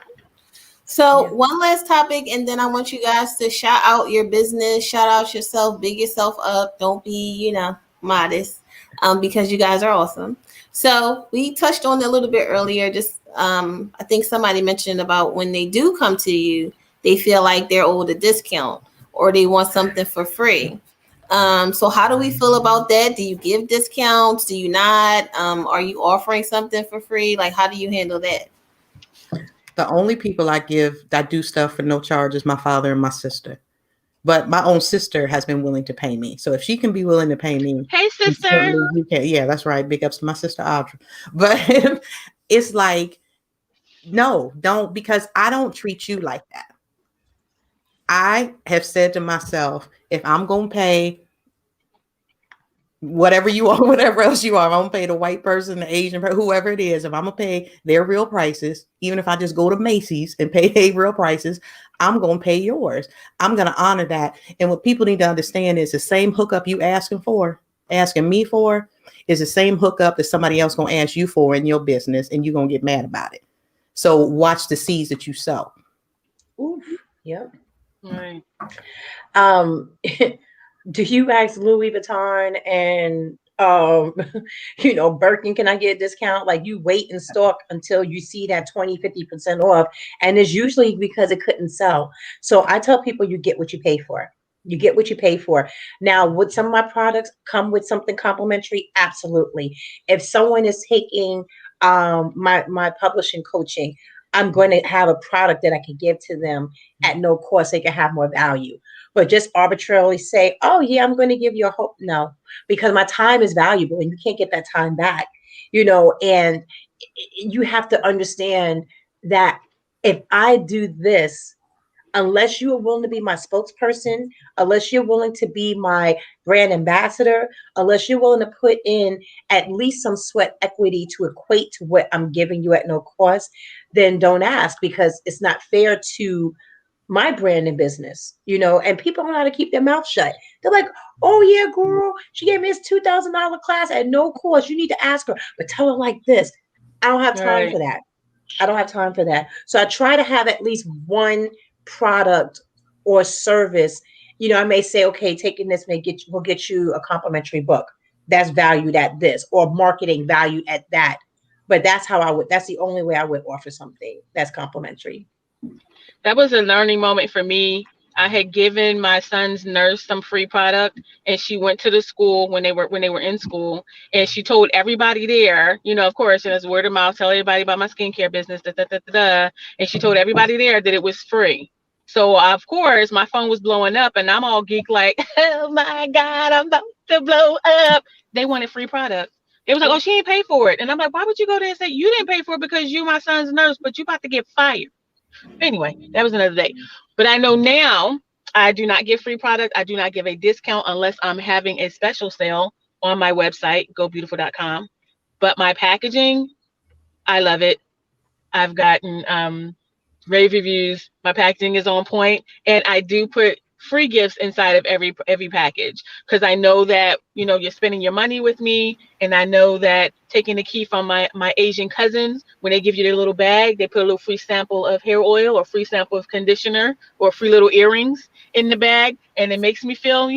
So one last topic, and then I want you guys to shout out your business, shout out yourself, big yourself up. Don't be, modest, because you guys are awesome. So we touched on it a little bit earlier. Just I think somebody mentioned about when they do come to you, they feel like they're owed a discount or they want something for free. So how do we feel about that? Do you give discounts? Do you not? Are you offering something for free? Like, how do you handle that? The only people I do stuff for no charge is my father and my sister. But my own sister has been willing to pay me. So if she can be willing to pay me. Hey, sister. You can. Yeah, that's right. Big ups to my sister, Audra. But it's like, no, don't, because I don't treat you like that. I have said to myself, if I'm going to pay whatever you are, whatever else you are, if I'm going to pay the white person, the Asian person, whoever it is, if I'm going to pay their real prices, even if I just go to Macy's and pay their real prices, I'm going to pay yours. I'm going to honor that. And what people need to understand is the same hookup you asking me for is the same hookup that somebody else going to ask you for in your business, and you're going to get mad about it. So watch the seeds that you sow. Ooh, yep. Right. Do you ask Louis Vuitton and Birkin, can I get a discount? Like, you wait in stock until you see that 20-50% off, and it's usually because it couldn't sell. So I tell people, you get what you pay for. You get what you pay for. Now, would some of my products come with something complimentary? Absolutely. If someone is taking my publishing coaching, I'm going to have a product that I can give to them at no cost. They can have more value. But just arbitrarily say, oh, yeah, I'm going to give you a hope. No, because my time is valuable and you can't get that time back, and you have to understand that if I do this, unless you are willing to be my spokesperson, unless you're willing to be my brand ambassador, unless you're willing to put in at least some sweat equity to equate to what I'm giving you at no cost, then don't ask, because it's not fair to my brand and business, and people don't know how to keep their mouth shut. They're like, oh yeah, girl, she gave me this $2,000 class at no cost. You need to ask her, but tell her like this. I don't have time for that. I don't have time for that. So I try to have at least one product or service. I may say, okay, taking this will get you a complimentary book that's valued at this, or marketing valued at that. But that's the only way I would offer something that's complimentary. That was a learning moment for me. I had given my son's nurse some free product, and she went to the school when they were in school, and she told everybody there, of course, and it's word of mouth, tell everybody about my skincare business, and she told everybody there that it was free. So of course my phone was blowing up, and I'm all geek like, oh my God, I'm about to blow up. They wanted free product. It was like, oh, she ain't paid for it. And I'm like, why would you go there and say you didn't pay for it because you my son's nurse, but you about to get fired? Anyway, that was another day. But I know now I do not give free product. I do not give a discount unless I'm having a special sale on my website, gobeautiful.com. But my packaging, I love it. I've gotten rave reviews. My packaging is on point, and I do put free gifts inside of every package, because I know that you're spending your money with me, and I know that taking the key from my Asian cousins, when they give you their little bag, they put a little free sample of hair oil or free sample of conditioner or free little earrings in the bag, and it makes me feel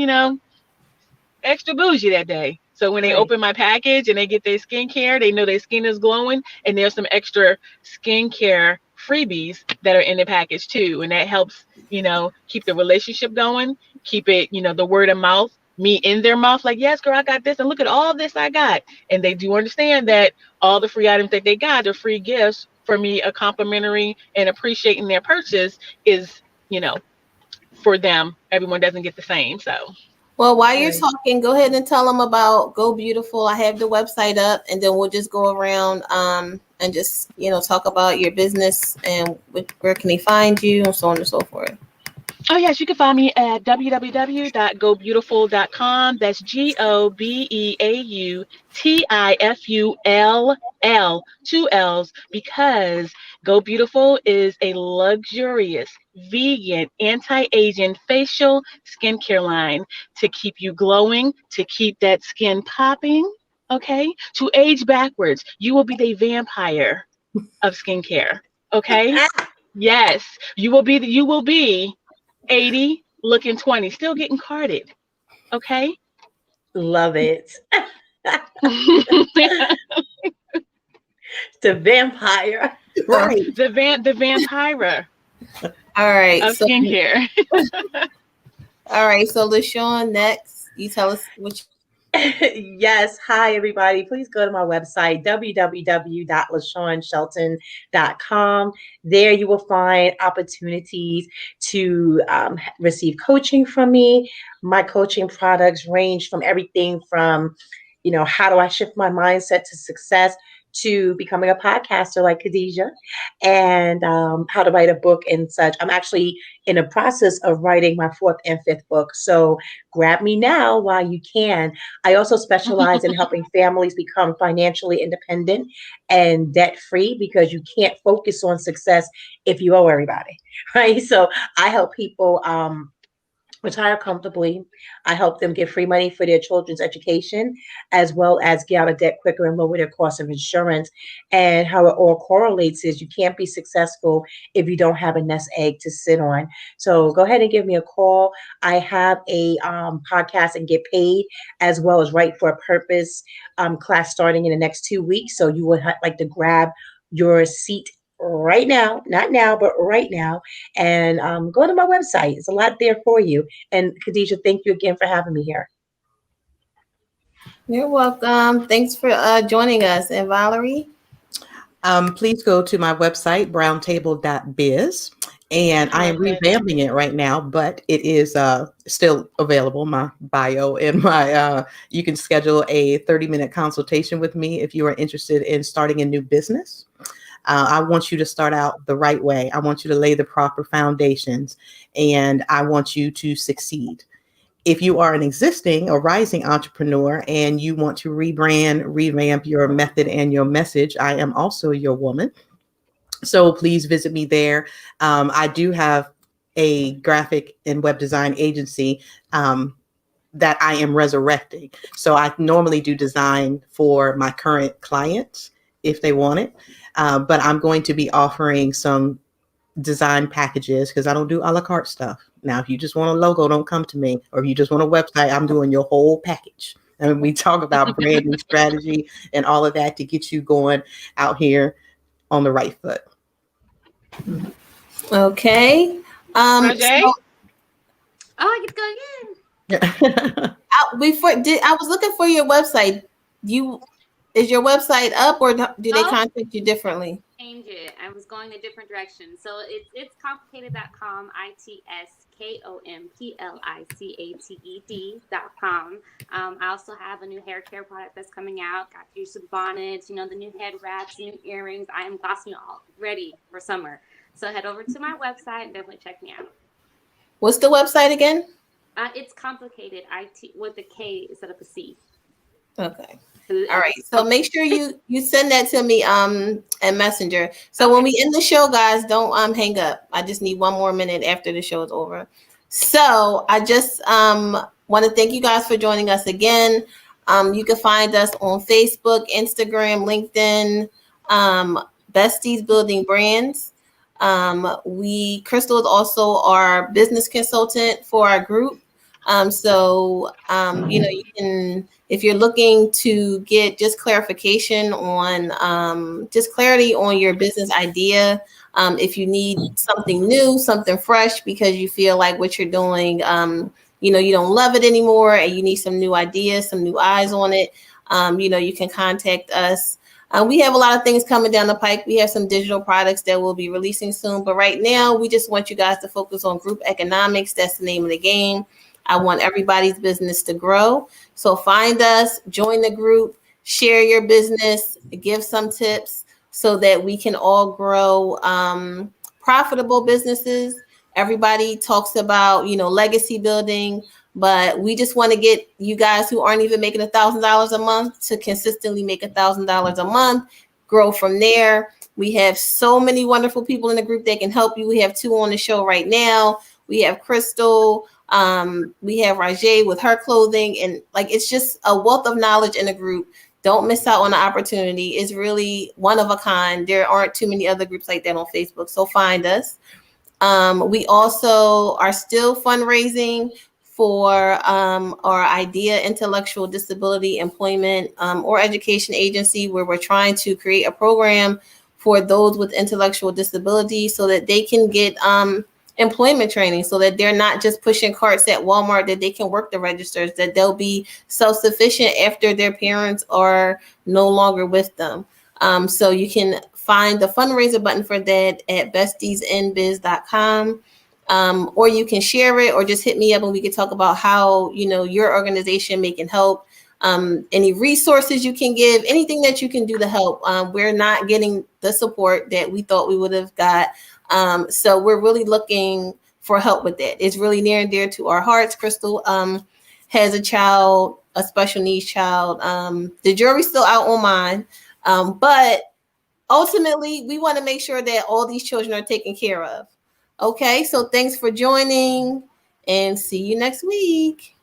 extra bougie that day. So when they open my package and they get their skincare, they know their skin is glowing, and there's some extra skincare freebies that are in the package too, and that helps keep the relationship going, keep it the word of mouth, me in their mouth, like, yes girl, I got this, and look at all this I got. And they do understand that all the free items that they got are free gifts for me. A complimentary and appreciating their purchase is for them. Everyone doesn't get the same. So well, while you're talking, go ahead and tell them about Go Beautiful. I have the website up, and then we'll just go around and just talk about your business and where can they find you and so on and so forth. Oh yes, you can find me at www.gobeautiful.com. That's GOBEAUTIFULL, 2 L's, because Go Beautiful is a luxurious vegan anti-aging facial skincare line to keep you glowing, to keep that skin popping, okay? To age backwards. You will be the vampire of skincare, okay? Yes, you will be 80 looking 20, still getting carded. Okay. Love it. The vampire. Right. The vampire. All right. Of skincare. All right. So LaShawn, next, you tell us what Yes. Hi, everybody. Please go to my website, www.LaShawnShelton.com. There you will find opportunities to receive coaching from me. My coaching products range from everything from, how do I shift my mindset to success, to becoming a podcaster like Khadijah, and how to write a book and such. I'm actually in the process of writing my 4th and 5th book. So grab me now while you can. I also specialize in helping families become financially independent and debt-free, because you can't focus on success if you owe everybody, right? So I help people retire comfortably. I help them get free money for their children's education, as well as get out of debt quicker and lower their cost of insurance. And how it all correlates is you can't be successful if you don't have a nest egg to sit on. So go ahead and give me a call. I have a podcast and get paid, as well as Write for a Purpose class starting in the next 2 weeks. So you would like to grab your seat right now, not now, but right now, and go to my website. It's a lot there for you. And Khadijah, thank you again for having me here. You're welcome. Thanks for joining us. And Valerie? Please go to my website, browntable.biz. And I am revamping it right now, but it is still available. My bio and my you can schedule a 30-minute consultation with me if you are interested in starting a new business. I want you to start out the right way. I want you to lay the proper foundations, and I want you to succeed. If you are an existing or rising entrepreneur and you want to rebrand, revamp your method and your message, I am also your woman. So please visit me there. I do have a graphic and web design agency that I am resurrecting. So I normally do design for my current clients if they want it. But I'm going to be offering some design packages because I don't do a la carte stuff. Now, if you just want a logo, don't come to me. Or if you just want a website, I'm doing your whole package. And we talk about branding strategy and all of that to get you going out here on the right foot. Okay. Rajay? So, I get to go again. I was looking for your website. Is your website up, or do they contact you differently? Change it. I was going a different direction. So it's complicated.com, ITSKOMPLICATED.com. I also have a new hair care product that's coming out. Got you some bonnets, the new head wraps, new earrings. I am glossing all ready for summer. So head over to my website and definitely check me out. What's the website again? It's complicated, IT with a K instead of a C. Okay. All right. So make sure you send that to me and Messenger. So when we end the show, guys, don't hang up. I just need one more minute after the show is over. So I just want to thank you guys for joining us again. You can find us on Facebook, Instagram, LinkedIn, Besties Building Brands. Crystal is also our business consultant for our group. You can, if you're looking to get just clarification on, just clarity on your business idea, if you need something new, something fresh, because you feel like what you're doing, you don't love it anymore and you need some new ideas, some new eyes on it, you can contact us. We have a lot of things coming down the pike. We have some digital products that we'll be releasing soon. But right now, we just want you guys to focus on group economics. That's the name of the game. I want everybody's business to grow. So find us, join the group, share your business, give some tips so that we can all grow profitable businesses. Everybody talks about, legacy building, but we just want to get you guys who aren't even making $1,000 a month to consistently make $1,000 a month, grow from there. We have so many wonderful people in the group that can help you. We have 2 on the show right now. We have Crystal. We have Rajay with her clothing, and it's just a wealth of knowledge in the group. Don't miss out on the opportunity. It's really one of a kind. There aren't too many other groups like that on Facebook, so find us. We also are still fundraising for our IDEA Intellectual Disability Employment or Education Agency, where we're trying to create a program for those with intellectual disability so that they can get employment training, so that they're not just pushing carts at Walmart, that they can work the registers, that they'll be self-sufficient after their parents are no longer with them. So you can find the fundraiser button for that at bestiesinbiz.com. Or you can share it or just hit me up and we can talk about how, your organization can help. Any resources you can give, anything that you can do to help. We're not getting the support that we thought we would have got. So we're really looking for help with that. It's really near and dear to our hearts. Crystal has a child, a special needs child. The jury's still out on mine. But ultimately, we want to make sure that all these children are taken care of. Okay, so thanks for joining and see you next week.